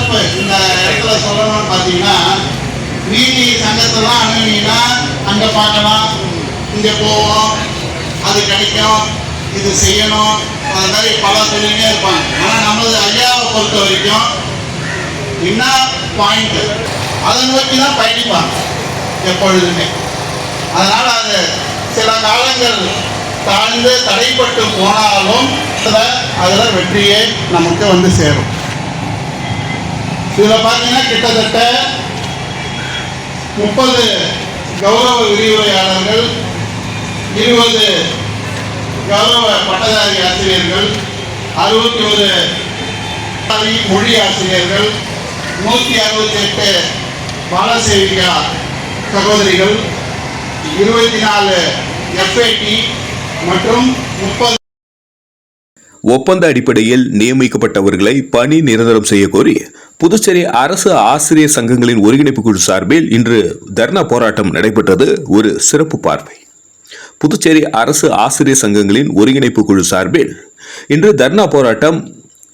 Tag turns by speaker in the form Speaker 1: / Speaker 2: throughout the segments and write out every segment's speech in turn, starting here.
Speaker 1: சிறப்பு இந்த இடத்துல சொல்லணும்னு பார்த்தீங்கன்னா, மீதி சங்கத்தெல்லாம் அணுகினீங்கன்னா அங்கே பார்க்கலாம், இங்கே போவோம், அது கிடைக்கும், இது செய்யணும், அது மாதிரி பல சொல்லினே இருப்பாங்க. ஆனால் நமது ஐயாவை பொறுத்த வரைக்கும் என்ன பாயிண்ட் அதை நோக்கி தான் பயணிப்பாங்க எப்பொழுதுமே. அதனால் அது சில காலங்கள் தாழ்ந்து தடைப்பட்டு போனாலும் அதில் வெற்றியே நமக்கு வந்து சேரும். இதில் பார்த்தீங்கன்னா கிட்டத்தட்ட 30 கௌரவ விரிவுரையாளர்கள், 20 கௌரவ பட்டதாரி ஆசிரியர்கள், 61 மொழி ஆசிரியர்கள், 168 பாலசேவிகா சகோதரிகள், 24 FAT மற்றும் 30
Speaker 2: ஒப்பந்த அடிப்படையில் நியமிக்கப்பட்டவர்களை பணி நிரந்தரம் செய்ய கோரி புதுச்சேரி அரசு ஆசிரியர் சங்கங்களின் ஒருங்கிணைப்பு குழு சார்பில் இன்று தர்ணா போராட்டம் நடைபெற்றது. ஒரு சிறப்பு பார்வை. புதுச்சேரி அரசு ஆசிரியர் சங்கங்களின் ஒருங்கிணைப்பு குழு சார்பில் இன்று தர்ணா போராட்டம்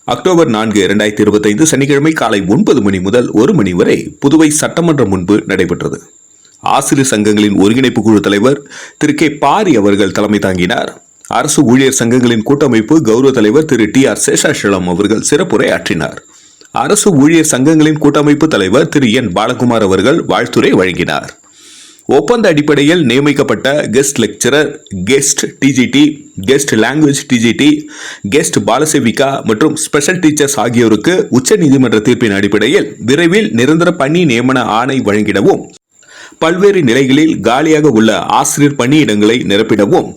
Speaker 2: அக்டோபர் 4, 2025 சனிக்கிழமை காலை 9 மணி முதல் 1 மணி வரை புதுவை சட்டமன்றம் முன்பு நடைபெற்றது. ஆசிரியர் சங்கங்களின் ஒருங்கிணைப்பு குழு தலைவர் திரு கே பாரி அவர்கள் தலைமை தாங்கினார். அரசு ஊழியர் சங்கங்களின் கூட்டமைப்பு கௌரவ தலைவர் திரு TR சேஷாசலம் அவர்கள் சிறப்புரை ஆற்றினார். அரசு ஊழியர் சங்கங்களின் கூட்டமைப்பு தலைவர் திரு N பாலகுமார் அவர்கள் வாழ்த்துரை வழங்கினார். ஒப்பந்த அடிப்படையில் நியமிக்கப்பட்ட guest lecturer, guest TGT, guest language TGT, guest Balsevika மற்றும் ஸ்பெஷல் டீச்சர்ஸ் ஆகியோருக்கு உச்சநீதிமன்ற தீர்ப்பின் அடிப்படையில் விரைவில் நிரந்தர பணி நியமன ஆணை வழங்கிடவும், பல்வேறு நிலைகளில் காலியாக உள்ள ஆசிரியர் பணியிடங்களை நிரப்பிடவும்,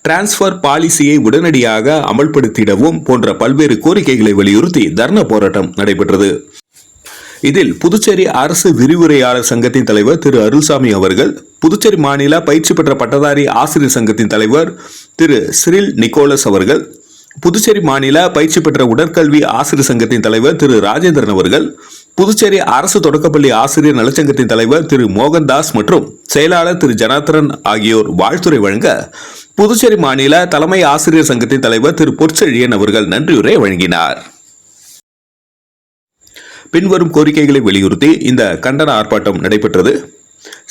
Speaker 2: டிரான்ஸ்பர் பாலிசியை உடனடியாக அமல்படுத்திடவும் போன்ற பல்வேறு கோரிக்கைகளை வலியுறுத்தி தர்ணா போராட்டம் நடைபெற்றது. இதில் புதுச்சேரி அரசு விரிவுரையாளர் சங்கத்தின் தலைவர் திரு அருள்சாமி அவர்கள், புதுச்சேரி மாநில பயிற்சி பெற்ற பட்டதாரி ஆசிரியர் சங்கத்தின் தலைவர் திரு சிரில் நிக்கோலஸ் அவர்கள், புதுச்சேரி மாநில பயிற்சி பெற்ற உடற்கல்வி ஆசிரியர் சங்கத்தின் தலைவர் திரு ராஜேந்திரன் அவர்கள், புதுச்சேரி அரசு தொடக்கப்பள்ளி ஆசிரியர் நலச்சங்கத்தின் தலைவர் திரு மோகன்தாஸ் மற்றும் செயலாளர் திரு ஜனார்த்தனன் ஆகியோர் வாழ்த்துரை வழங்க, புதுச்சேரி மாநில தலைமை ஆசிரியர் சங்கத்தின் தலைவர் திரு பொற்செழியன் அவர்கள் நன்றியுரை வழங்கினார். பின்வரும் கோரிக்கைகளை வலியுறுத்தி இந்த கண்டன ஆர்ப்பாட்டம் நடைபெற்றது.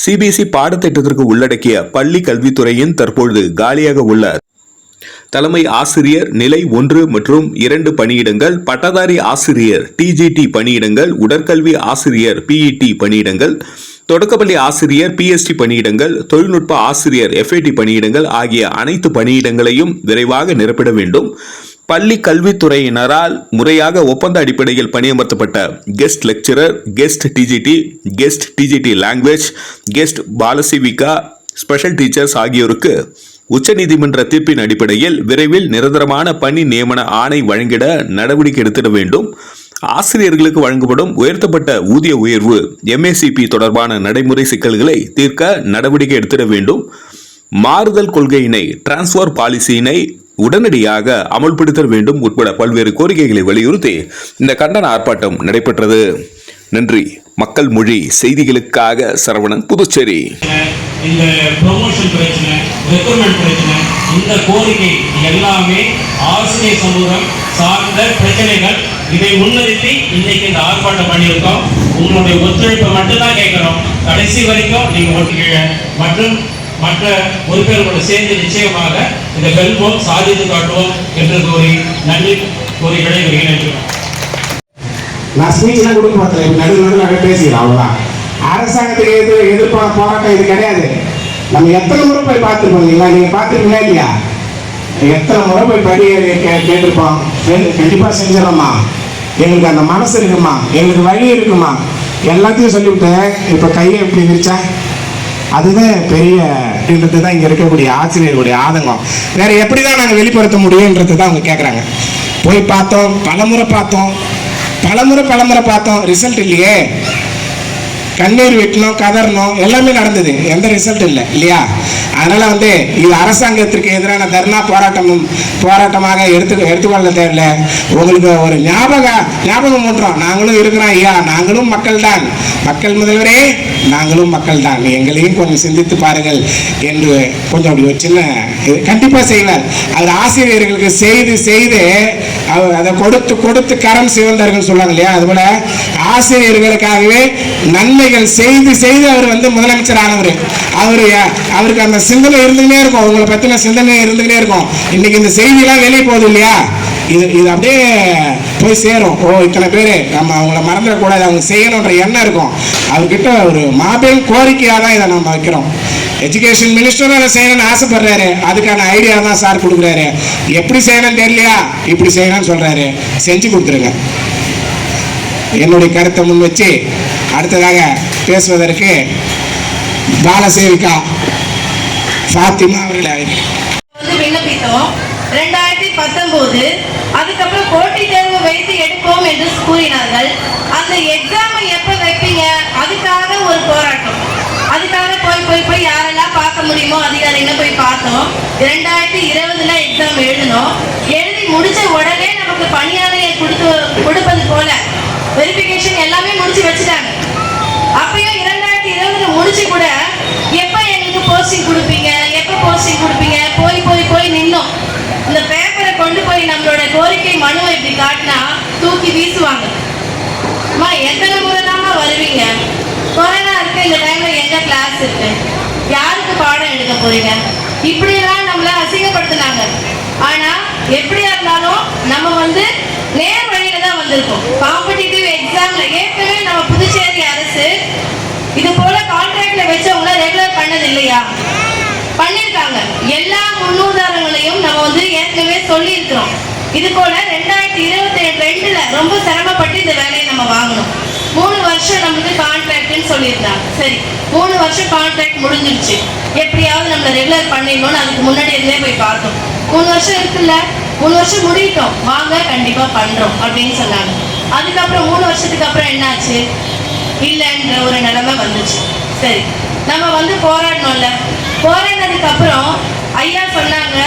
Speaker 2: CBSE பாடத்திட்டத்திற்கு உள்ளடக்கிய பள்ளி கல்வித்துறையின் தற்பொழுது காலியாக உள்ள தலைமை ஆசிரியர் நிலை 1 மற்றும் 2 பணியிடங்கள், பட்டதாரி ஆசிரியர் TGT பணியிடங்கள், உடற்கல்வி ஆசிரியர் PET பணியிடங்கள், தொடக்கப்பள்ளி ஆசிரியர் PST பணியிடங்கள், தொழில்நுட்ப ஆசிரியர் FAT பணியிடங்கள் ஆகிய அனைத்து பணியிடங்களையும் விரைவாக நிரப்பிட வேண்டும். பள்ளி கல்வித்துறையினரால் முறையாக ஒப்பந்த அடிப்படையில் பணியமர்த்தப்பட்ட guest lecturer, guest TGT, guest TGT language, guest Balsevika, special teachers ஆகியோருக்கு உச்சநீதிமன்ற தீர்ப்பின் அடிப்படையில் விரைவில் நிரந்தரமான பணி நியமன ஆணை வழங்கிட நடவடிக்கை எடுத்திட வேண்டும். ஆசிரியர்களுக்கு வழங்கப்படும் உயர்த்தப்பட்ட ஊதிய உயர்வு MACP தொடர்பான நடைமுறை சிக்கல்களை தீர்க்க நடவடிக்கை எடுத்திட வேண்டும். மாறுதல் கொள்கையினை, டிரான்ஸ்பர் பாலிசியினை உடனடியாக அமல்படுத்த வேண்டும் உட்பட பல்வேறு கோரிக்கைகளை வலியுறுத்தி இந்த கண்டன ஆர்ப்பாட்டம் நடைபெற்றது. நன்றி. மக்கள் மொழி செய்திகளுக்காக சரவணன், புதுச்சேரி.
Speaker 3: இந்த ப்ரொமோஷன் பிரச்சனை, ரெக்ரூட்மெண்ட் பிரச்சனை, இந்த கோரிக்கை எல்லாமே ஆசிரியர் சமூகம் சார்ந்த பிரச்சனைகள். இதை முன்னிறுத்தி இன்னைக்கு இந்த ஆர்ப்பாட்டம் பண்ணியிருக்கோம். உங்களுடைய ஒத்துழைப்பை மட்டும்தான் கேட்கிறோம். கடைசி வரைக்கும் நீங்க ஒட்டுக்கீழ மற்றும் மற்ற உறுப்பினர்களோடு சேர்ந்து நிச்சயமாக இந்த வெல்வோம், சாதித்து காட்டுவோம் என்று கூறி நன்றி கோரிக்கைகளை இணைக்கிறோம்.
Speaker 4: நான் ஸ்பீச்லாம் கொடுக்க மாட்டேன், நடுவில் பேசிக்கலாம், அவ்வளோதான். அரசாங்கத்துக்கு எதிர்ப்பான போராட்டம் இது கிடையாது. நம்ம எத்தனை முறை போய் பார்த்துருப்போம் இல்லைங்களா? நீங்கள் பார்த்துருக்கீங்களா இல்லையா? எத்தனை முறை போய் படி கேட்டிருப்போம். கண்டிப்பாக செஞ்சிடறோம்மா, எங்களுக்கு அந்த மனசு இருக்குமா, எங்களுக்கு வழி இருக்குமா, எல்லாத்தையும் சொல்லிவிட்டு இப்போ கையை எப்படி விரிச்சா அதுதான் பெரிய அப்படின்றது தான் இங்கே இருக்கக்கூடிய ஆசிரியர்களுடைய ஆதங்கம். வேற எப்படி தான் நாங்கள் வெளிப்படுத்த முடியுன்றது தான் அவங்க கேட்குறாங்க. போய் பார்த்தோம், பலமுறை பார்த்தோம், ரிசல்ட் இல்லையே. கண்ணீர் விட்டணும், கதறணும், எல்லாமே நடந்தது, எந்த ரிசல்ட் இல்லை இல்லையா? அதனால வந்து இது அரசாங்கத்திற்கு எதிரான தர்ணா போராட்டமாக எடுத்துக்கொள்ள தேவையில்ல. உங்களுக்கு ஒரு ஞாபகம் ஊட்டுறோம், நாங்களும் இருக்கிறோம் ஐயா, நாங்களும் மக்கள் தான், மக்கள் முதல்வரே நாங்களும் மக்கள் தான், எங்களையும் கொஞ்சம் சிந்தித்து பாருங்கள் என்று கொஞ்சம் அப்படி ஒரு சின்ன கண்டிப்பாக செய்வார். அவர் ஆசிரியர்களுக்கு செய்து அவர் அதை கொடுத்து கரம் சிவந்தார்கள் சொல்லுவாங்க இல்லையா, அதுபோல ஆசிரியர்களுக்காகவே நன்மைகள் செய்து அவர் வந்து முதலமைச்சர் ஆனவர். அவருக்கு அந்த சிந்தனை இருந்துகிட்டே இருக்கும், உங்களை பற்றின சிந்தனை இருந்துகிட்டே இருக்கும். இன்னைக்கு இந்த செய்தியெல்லாம் வெளியே போகுது இல்லையா, இது அப்படியே போய் சேரும். இத்தனை பேர் நம்ம அவங்கள மறந்துடக்கூடாது, அவங்க செய்யணுன்ற எண்ணம் இருக்கும். அவர்கிட்ட ஒரு மாபெரும் கோரிக்கையாக தான் இதை நம்ம வைக்கிறோம். எஜுகேஷன் மினிஸ்டரும் அதை செய்யணும்னு ஆசைப்படுறாரு, அதுக்கான ஐடியா தான் சார் கொடுக்குறாரு. எப்படி செய்யணும்னு தெரியலையா, இப்படி செய்யணும்னு சொல்றாரு, செஞ்சு கொடுத்துருங்க. என்னுடைய கருத்தை முன் வச்சு அடுத்ததாக பேசுவதற்கு பாலசேவிகா ஃபாத்திமா அவர்களை அழைக்கிறேன்.
Speaker 5: விண்ணப்பித்தோம் 2019. அதுக்கப்புறம் போட்டி தேர்வு வைத்து எடுப்போம் என்று கூறினார்கள். அந்த எக்ஸாமை எப்ப வைப்பீங்க, அதுக்காக ஒரு போராட்டம். அதுக்காக போய் யாரெல்லாம் பார்க்க முடியுமோ அதிகாரிகளை போய் பார்த்தோம். 2020 எக்ஸாம் எழுதணும். எழுதி முடிச்ச உடனே நமக்கு பணியாளரை கொடுப்பது போல வெரிஃபிகேஷன் எல்லாமே முடிச்சு வச்சுட்டாங்க. அப்பயும் 2020 முடிச்சு கூட எப்ப எங்களுக்கு போஸ்டிங் கொடுப்பீங்க, எப்ப போஸ்டிங் கொடுப்பீங்க, போய் நின்னோம். இந்த பேப்பரை கொண்டு போய் நம்மளோட கோரிக்கை மனுவை இப்படி காட்டினா தூக்கி வீசுவாங்க. அம்மா எத்தனை முறை தான்மா வருவீங்க, கொரோனா இருக்கு, இந்த டைம்ல எங்க கிளாஸ் இருக்கு, யாருக்கு பாடம் எடுக்க போறீங்க, இப்படியெல்லாம் நம்மள அசிங்கப்படுத்தினாங்க. ஆனா எப்படியா இருந்தாலும் நம்ம வந்து நேர் வழியில தான் வந்திருக்கோம். காம்படிட்டிவ் எக்ஸாம்ல ஏற்கனவே நம்ம புதுச்சேரி அரசு இது போல கான்ட்ராக்ட்ல வச்சவங்கள ரெகுலர் பண்ணது இல்லையா, பண்ணிருக்காங்க. எல்லா முன்னுதாரணங்களையும் நம்ம வந்து ஏற்கனவே சொல்லி இருக்கிறோம். இது போல 2022 ரொம்ப சிரமப்பட்டு இந்த வேலையை நம்ம வாங்கணும். 3 வருஷம் நமக்கு கான்ட்ராக்ட்னு சொல்லியிருந்தாங்க. சரி, 3 வருஷம் கான்ட்ராக்ட் முடிஞ்சிருச்சு, எப்படியாவது நம்ம ரெகுலர் பண்ணிடணும்னு அதுக்கு முன்னாடி இருந்தே போய் பார்த்தோம். 3 வருஷம் இருக்குல்ல, 3 வருஷம் முடியட்டும், வாங்க கண்டிப்பா பண்றோம் அப்படின்னு சொன்னாங்க. அதுக்கப்புறம் 3 வருஷத்துக்கு அப்புறம் என்னாச்சு, இல்லைன்ற ஒரு நிலைமை வந்துச்சு. சரி, நம்ம வந்து போராடணும்ல, போராடினதுக்கு அப்புறம் ஐயா சொன்னாங்க,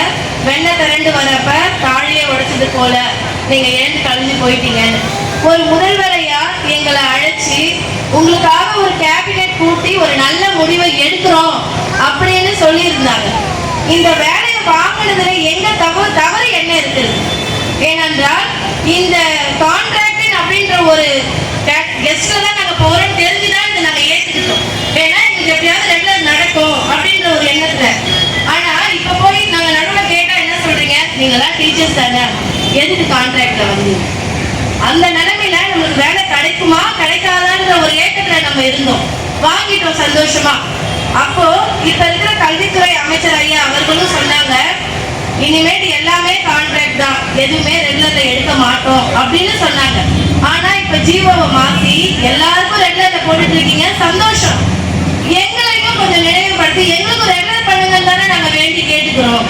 Speaker 5: வெண்ணெய் திரண்டு வரப்ப தாழியை உடைச்சது போல நீங்க ஏன் கழிஞ்சு போயிட்டீங்கன்னு. ஒரு முதல்வரையா எங்களை அழைச்சி உங்களுக்காக ஒரு கேபினெட் கூட்டி ஒரு நல்ல முடிவை எடுக்கிறோம் அப்படின்னு சொல்லியிருந்தாங்க. இந்த வேலையை வாங்கினதுல எங்க தவறு என்ன இருக்குது? ஏனென்றால் இந்த கான்ட்ராக்டிங் அப்படின்ற ஒரு கெஸ்ட்ல தான் நாங்க போறோம் தெரிஞ்சுதான் இதை நாங்க ஏத்துக்கிட்டோம். ஏன்னா எங்களுக்கு எப்படியாவது ரெகுலர் நடக்கும் அப்படின்ற ஒரு எண்ணத்துல. ஆனா இப்ப போய் நாங்க நடுவில் கேட்டா என்ன சொல்றீங்க, நீங்களாம் டீச்சர்ஸ் தானே, எதுக்கு கான்ட்ராக்ட்ல வந்தீங்க? அந்த நிலைமையில நம்மளுக்கு வேலை கிடைக்குமா கிடைக்காதான்ற ஒரு ஏக்கத்துல நம்ம இருந்தோம். வாங்கிட்டோம் சந்தோஷமா. அப்போ இப்ப இருக்கிற கல்வித்துறை அமைச்சர் ஐயா அவர்களும் சொன்னாங்க, இனிமேட்டு எல்லாமே கான்ட்ராக்ட் தான், எதுவுமே ரெகுலர்ல எடுக்க மாட்டோம் அப்படின்னு சொன்னாங்க. ஆனா இப்ப ஜீவோவை மாத்தி எல்லாருக்கும் ரெகுலர்ல போட்டுட்டு இருக்கீங்க, சந்தோஷம். எங்களையும் கொஞ்சம் நினைவுபடுத்தி எங்களுக்கும் ரெகுலர் பண்ணுங்க தானே நாங்க வேண்டி கேட்டுக்கிறோம்.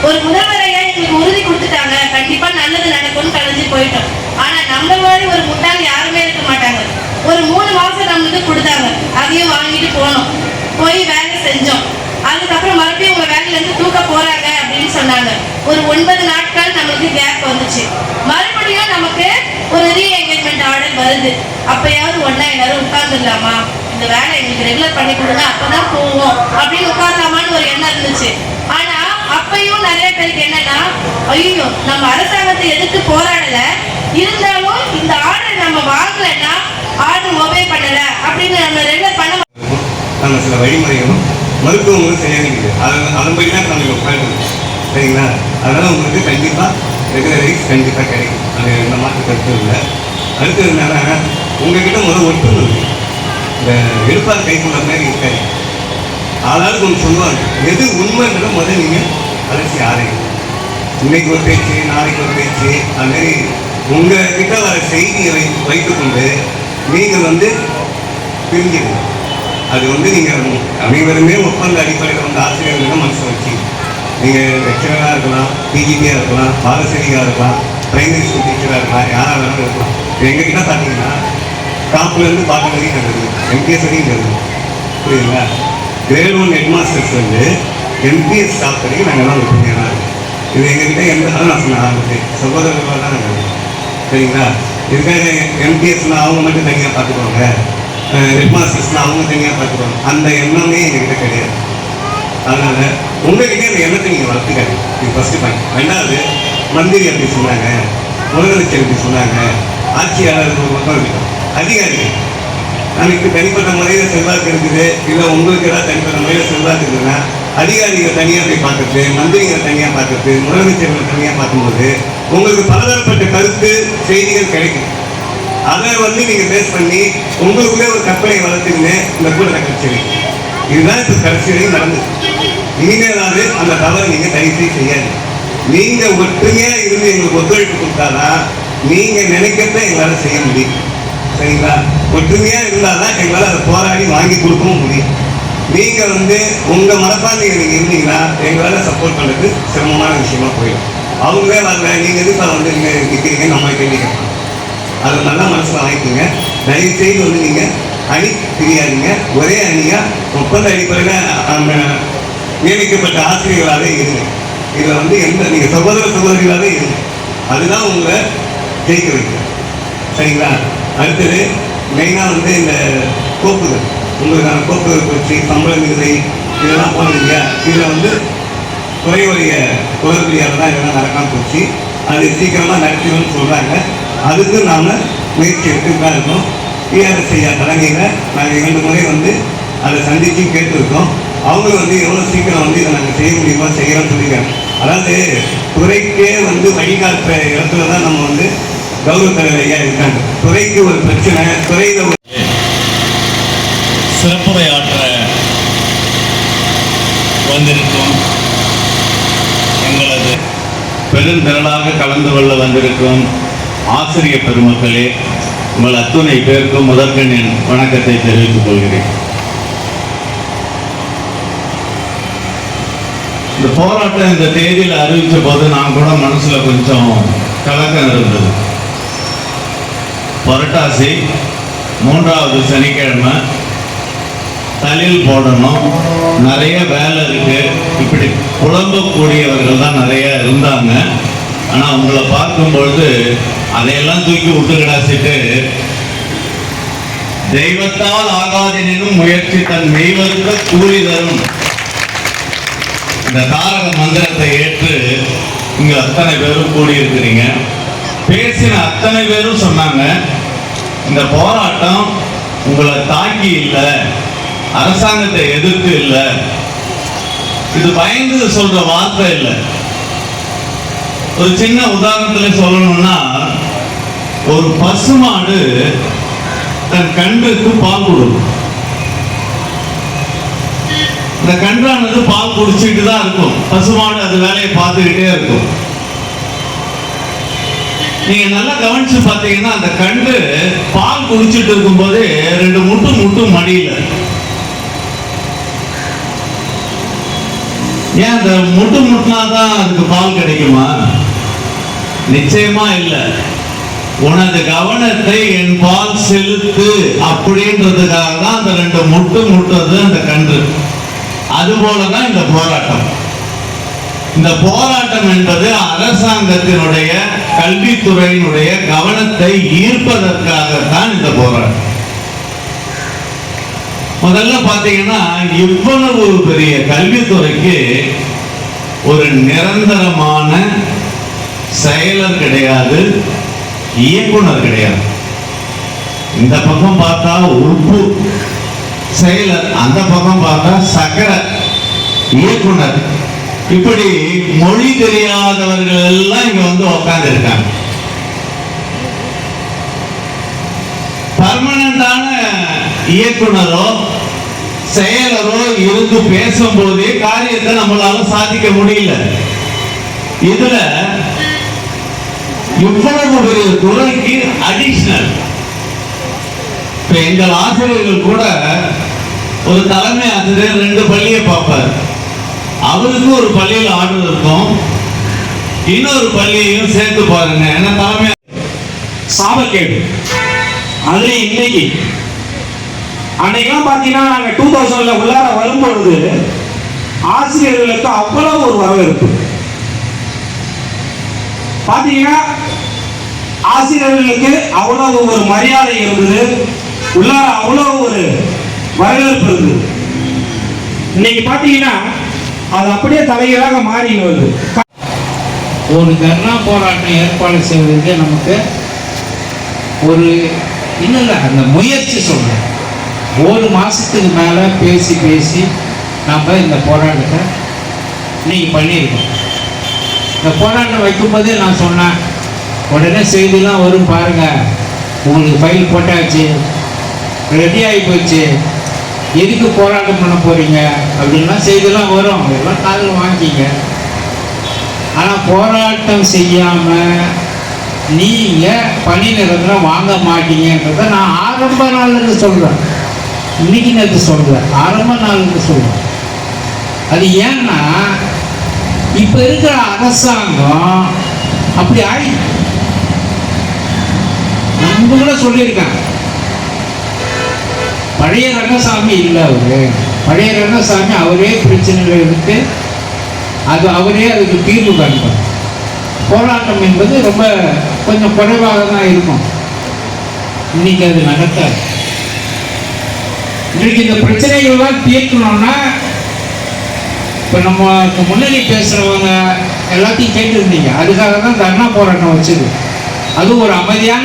Speaker 5: ஒரு முதல்வரையா எங்களுக்கு உறுதி கொடுத்துட்டாங்க, கண்டிப்பா நல்லது நடக்கும்னு கலைஞ்சு போயிட்டோம். ஆனா நம்ம மாதிரி ஒரு முட்டாள் யாருமே இருக்க மாட்டாங்க. ஒரு 3 மாசம் நம்மளுக்கு கொடுத்தாங்க, அதையும் வாங்கிட்டு போனோம், போய் வேலை செஞ்சோம். அதுக்கப்புறம் மறுபடியும் உங்க வேலையில இருந்து தூக்க போறாங்க அப்படின்னு சொன்னாங்க. ஒரு 9 நாட்கள் நம்மளுக்கு கேப் வந்துச்சு. மறுபடியும் நமக்கு ஒரு ரீஎங்கேஜ்மெண்ட் ஆர்டர் வருது. அப்பயாவது ஒன்னா எல்லாரும் உட்கார்ந்துடலாமா, இந்த வேலை எங்களுக்கு ரெகுலர் பண்ணி கொடுங்க, அப்பதான் போவோம் அப்படின்னு உட்காரலாமான்னு ஒரு எண்ணம் இருந்துச்சு. ஆனா அப்பையும் நிறைய பேருக்கு என்னன்னா, ஐயோ நம்ம அரசாங்கத்தை எதிர்த்து போராடல, இருந்தாலும் இந்த ஆர்டர் நம்ம வாங்கலைன்னா ஆர்டர் ஒபே பண்ணல அப்படின்னு நம்ம ரெகுலர் பண்ண
Speaker 6: நம்ம சில வழிமுறைகளும் மருத்துவங்களும் செய்ய வேண்டியது. அதன்படி தான் நம்ம உட்காந்து சரிங்களா. அதனால உங்களுக்கு கண்டிப்பாக ரெகுலரைஸ் கண்டிப்பாக கிடைக்கும், அது எந்த மாற்று கருத்து இல்லை. அடுத்தது என்னன்னா, உங்ககிட்ட முதல் ஒற்றுமை இருக்கு, இந்த எடுப்பால் கை கொண்ட மாதிரி இருக்காது. ஆளாளுக்கு ஒன்று சொல்லுவாங்க, எது உண்மைன்றத முதல் நீங்கள் அலசி ஆராயும். இன்னைக்கு ஒரு பேச்சு, நாளைக்கு ஒரு பேச்சு, அதுமாரி உங்ககிட்ட வர செய்தியை வைத்துக்கொண்டு நீங்கள் வந்து பிரிஞ்சிடுங்க. அது வந்து நீங்கள் அனைவருமே ஒப்பந்த அடிப்படையில் வந்து ஆசிரியர்கள் மனசை வச்சு நீங்கள் லெக்சராக இருக்கலாம், பிஜிபியாக இருக்கலாம், பாலசேரியாக இருக்கலாம், பிரைமரி ஸ்கூல் டீச்சராக இருக்கலாம், யாராக வேணாலும் இருக்கலாம். எங்ககிட்ட பார்த்தீங்கன்னா டாப்லேருந்து பாட்டம் வரைக்கும் இருக்குது, எம்கேஸ் வரைக்கும் இருக்குது. புரியுதுங்களா? கிரேட் 1 ஹெட் மாஸ்டர்ஸ் வந்து எம்பிஎஸ் ஸ்டாஃப் வரைக்கும் நாங்கள் எல்லாம் ஒற்றுமையாக தான் இருக்கோம். இது எங்ககிட்ட அதான் நான் சொன்னேன் ஆரம்பத்தில் சகோதரர்களாக தான் நாங்கள் இருக்கோம். சரிங்களா? இதுக்காக எம்பிஎஸ்னால் அவங்க மட்டும் தனியாக பார்த்துக்குவாங்க, ஹெட் மாஸ்டர்ஸ்னால் அவங்க தனியாக பார்த்துக்குவாங்க, அந்த எண்ணமே எங்ககிட்ட கிடையாது. அதனால் உங்ககிட்ட அந்த எண்ணத்தை நீங்கள் வளர்த்துக்காது. இது ஃபஸ்ட்டு பாயிண்ட். ரெண்டாவது, மந்திரி அப்படி சொன்னாங்க, முதலமைச்சர் இப்படி சொன்னாங்க, ஆட்சியாளர்கள் ஒரு பக்கம் இருக்கட்டும், அதிகாரிகள் நாளைக்கு தனிப்பட்ட முறையில் செல்வாக்கு இருக்குது, இல்லை உங்களுக்கு ஏதாவது தனிப்பட்ட முறையில் செல்வாக்கு இருக்குதுன்னா அதிகாரிகள் தனியாக போய் பார்க்கறது, மந்திரிகளை தனியாக பார்க்கறது, முதலமைச்சர்களை தனியாக பார்க்கும்போது உங்களுக்கு பலதரப்பட்ட கருத்து செய்திகள் கிடைக்கும். அதை நீங்கள் பேஸ் பண்ணி உங்களுக்குள்ளே ஒரு கற்பனை வளர்த்துக்கின்னு இந்த கூட்டத்தை கட்சி வைக்கும். இதுதான் இப்போ கடைசி வரையும் நடந்தது. இனிமேலாவது அந்த தவறை நீங்கள் தயவு செய்யாது. நீங்கள் ஒற்றுமையாக இருந்து எங்களுக்கு ஒத்துழைப்பு கொடுத்தாதான் நீங்கள் நினைக்கிறத எங்களால் செய்ய முடியும். சரிங்களா? ஒற்றுமையாக இருந்தால் தான் எங்களால் அதை போராடி வாங்கி கொடுக்கவும் முடியும். நீங்கள் உங்கள் மனப்பான்மையை நீங்கள் இருந்தீங்கன்னா எங்களால் சப்போர்ட் பண்ணுறது சிரமமான விஷயமா போயிடும். அவங்களே வரல, நீங்கள் எதுக்காக நீங்கள் நிற்கிறீங்க நம்ம கேள்வி கேட்பாங்க. அதை நல்லா மனசில் வாங்கிக்கோங்க. தயவுசெய்து நீங்கள் அணி பிரியாதீங்க. ஒரே அணியாக ஒப்பந்த அடிப்படையில் நியமிக்கப்பட்ட ஆசிரியர்களாகவே இருங்க. இதில் எந்த நீங்கள் சகோதரிகளாகவே இருங்க. அதுதான் உங்களை ஜெயிக்க வைக்கும். சரிங்களா? அடுத்தது மெயினாக இந்த கோப்புகள், உங்களுக்கான கோப்புகள் பற்றி சம்பள நிலை இதெல்லாம் போனது இல்லையா? இதில் குறைவடைய குளறுபடியால் தான் இதெல்லாம் நடக்காமல் போச்சு. அது சீக்கிரமாக நடத்திடும்னு சொல்கிறாங்க. அதுக்கு நாம் முயற்சி எடுத்துட்டு தான் இருக்கோம். டிஆர்எஸ் தலைமையில் நாங்கள் 2 முறை அதை சந்தித்து கேட்டுருக்கோம். அவங்களும் எவ்வளோ சீக்கிரம் இதை நாங்கள் செய்ய முடியுமா செய்யலாம்னு சொல்லியிருக்காங்க. அதாவது துறைக்கே வழிகாட்டுற இடத்துல தான் நம்ம கௌரவ தலைவர் ஐயா இருக்காங்க. துறைக்கு ஒரு பிரச்சனை, துறையில்
Speaker 7: சிறப்புரையாற்ற வந்திருக்கும் எங்களது பெருந்திரளாக கலந்து கொள்ள வந்திருக்கும் ஆசிரியர் பெருமக்களே, உங்கள் அத்துணை பேருக்கும் முதற்கண் என் வணக்கத்தை தெரிவித்துக் கொள்கிறேன். இந்த போராட்டம் இந்த தேதியில் அறிவித்த போது நான் கூட மனசுல கொஞ்சம் கலக்கம் இருந்தது. புரட்டாசி 3வது சனிக்கிழமை தலில் போடணும், நிறைய வேலை இருக்கு, இப்படி புலம்பக்கூடியவர்கள் தான் நிறைய இருந்தாங்க. ஆனால் உங்களை பார்க்கும்பொழுது அதையெல்லாம் தூக்கி விட்டு கிடாசிட்டு தெய்வத்தால் ஆகாதெனும் முயற்சி தன் மெய்வருக்க கூலி தரும் இந்த தாரக மந்திரத்தை ஏற்று இங்க அத்தனை பேரும் கூடியிருக்கிறீங்க. பேசின அத்தனை பேரும் சொன்னாங்க, இந்த போராட்டம் உங்களை தாக்கி இல்லை, அரசாங்கத்தை எதிர்த்து இல்லை, இது பயந்து சொல்ற வார்த்தை இல்லை. ஒரு சின்ன உதாரணத்துல சொல்லணும்னா, ஒரு பசுமாடு தன் கன்றுக்கு பால் கொடுக்கும். இந்த கன்றானது பால் குடிச்சிட்டு தான் இருக்கும். பசுமாடு அது வேலையை பார்த்துக்கிட்டே இருக்கும். நீங்க நல்லா கவனிச்சு பார்த்தீங்கன்னா, அந்த கன்று பால் குடிச்சிட்டு இருக்கும் போது 2 முட்டு மடியில. ஏன் அந்த முட்டுனாதான் அதுக்கு பால் கிடைக்குமா? நிச்சயமா இல்லை. உனது கவனத்தை என் பால் செலுத்து அப்படின்றதுக்காக தான் அந்த 2 முட்டுறது அந்த கன்று. அதுபோலதான் இந்த போராட்டம். இந்த போராட்டம் என்பது அரசாங்கத்தினுடைய கல்வித்துறையினுடைய கவனத்தை ஈர்ப்பதற்காகத்தான் இந்த போராட்டம். முதல்ல பாத்தீங்கன்னா, இவ்வளவு பெரிய கல்வித்துறைக்கு ஒரு நிரந்தரமான செயலர் கிடையாது, இயக்குனர் கிடையாது. இந்த பக்கம் பார்த்தா உப்பு செயலர், அந்த பக்கம் பார்த்தா சக்கரை இயக்குனர். இப்படி மொழி தெரியாதவர்கள் எல்லாம் இங்க உட்கார்ந்து இருக்காங்க. பர்மனண்டான இயக்குனரோ செயலரோ இருந்து பேசும்போதே காரியத்தை நம்மளால சாதிக்க முடியல. இதுல இவ்வளவு பெரிய துறைக்கு அடிஷனல். இப்ப எங்கள் ஆசிரியர்கள் கூட ஒரு தலைமை ஆசிரியர் 2 பள்ளியை பார்ப்பார். அவருக்கு ஒரு பள்ளியில் ஆர்டர் இருக்கும், இன்னொரு பள்ளியையும் சேர்த்து பாருங்க. என்ன தலைமை
Speaker 8: சாபக்கேடு. அதுல இன்னைக்கு அன்னைக்கெல்லாம் பாத்தீங்கன்னா, நாங்க 2000ல உள்ளார வரும்பொழுது ஆசிரியர்களுக்கு அவ்வளவு ஒரு வரவேற்பு. பாத்தீங்கன்னா ஆசிரியர்களுக்கு அவ்வளவு ஒரு மரியாதை இருந்தது, உள்ளார அவ்வளவு ஒரு வரவேற்பு இருந்தது. இன்னைக்கு பாத்தீங்கன்னா அது அப்படியே தலைகீழாக மாறி வருது.
Speaker 9: ஒரு தர்ணா போராட்டம் ஏற்பாடு செய்வதற்கு நமக்கு ஒரு இல்லை அந்த முயற்சி சொல்கிறேன். ஒரு மாதத்துக்கு மேலே பேசி நம்ம இந்த போராட்டத்தை இன்னைக்கு பண்ணியிருக்கோம். இந்த போராட்டம் வைக்கும்போதே நான் சொன்னேன், உடனே செய்திலாம் வரும் பாருங்க, உங்களுக்கு ஃபைல் போட்டாச்சு, ரெடி ஆகி போச்சு, எதுக்கு போராட்டம் பண்ண போகிறீங்க அப்படின்லாம் செய்திலாம் வரும், எல்லாம் காதில் வாங்கிக்கிங்க. ஆனால் போராட்டம் செய்யாமல் நீங்கள் பணி நிரந்தரம் வாங்க மாட்டீங்கன்றதை நான் ஆரம்ப நாள்லேருந்து சொல்கிறேன். இன்னைக்கு நேற்று சொல்கிறேன், ஆரம்ப நாள்லேருந்து சொல்கிறேன். அது ஏன்னா இப்போ இருக்கிற அரசாங்கம் அப்படி ஆகி நம்ம கூட சொல்லியிருக்காங்க. பழைய ரங்கசாமி இல்லை, பழைய ரங்கசாமி அவரே பிரச்சனைகள் இருக்கு, அவரே அதுக்கு தீர்வு காண்பார். போராட்டம் என்பது ரொம்ப கொஞ்சம் குறைவாக தான் இருக்கும். இன்னைக்கு அது நடக்காது. இன்றைக்கு இந்த பிரச்சனைகள்லாம் தீர்க்கணும்னா இப்போ நம்ம முன்னணி பேசுகிறவங்க எல்லாத்தையும் கேட்டுருந்தீங்க, அதுக்காக தான் தர்ணா போராட்டம் வச்சது. அது ஒரு அமைதியான